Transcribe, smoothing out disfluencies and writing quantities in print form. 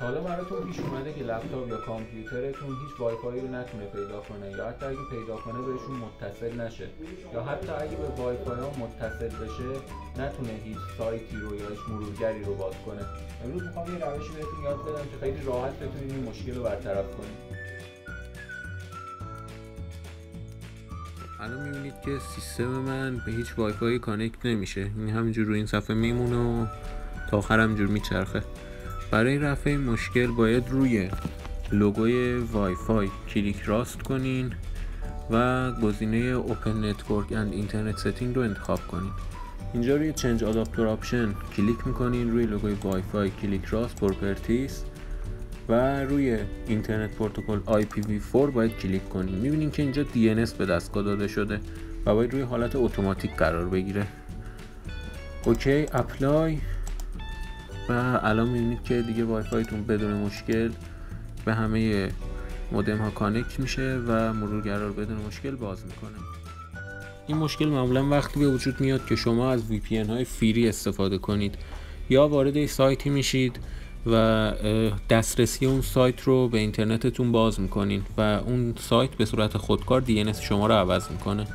حالا براتون پیش اومده که لپتاپ یا کامپیوترتون هیچ وای فای رو نتونه پیدا کنه، یا حتی اگه پیدا کنه بهشون متصل نشه، یا حتی اگه به وای فای ها متصل بشه نتونه هیچ سایتی رو یا هیچ مرورگری رو باز کنه. امروز میخوام یه روشی بهتون یاد بدم که خیلی راحت بتونید این مشکل رو برطرف کنید. الان میبینید که سیستم من به هیچ وای فای کانکت نمیشه. این همینجور رو این صفحه میمونه و تا آخر همینجور میچرخه. برای رفع این مشکل باید روی لوگوی وای فای کلیک راست کنین و گزینه Open Network and Internet Setting رو انتخاب کنین. اینجا روی Change Adapter Option کلیک میکنین، روی لوگوی وای فای کلیک راست Properties و روی اینترنت پروتکل IPv4 باید کلیک کنیم. میبینیم که اینجا DNS به دستگاه داده شده و باید روی حالت اتوماتیک قرار بگیره. اوکی اپلای و الان میبینید که دیگه وای فایتون بدون مشکل به همه مودم ها کانکت میشه و مرورگرا رو بدون مشکل باز میکنه. این مشکل معمولا وقتی به وجود میاد که شما از VPN های فری استفاده کنید یا وارد سایتی میشید و دسترسی اون سایت رو به اینترنتتون باز میکنین و اون سایت به صورت خودکار DNS شما رو عوض میکنه.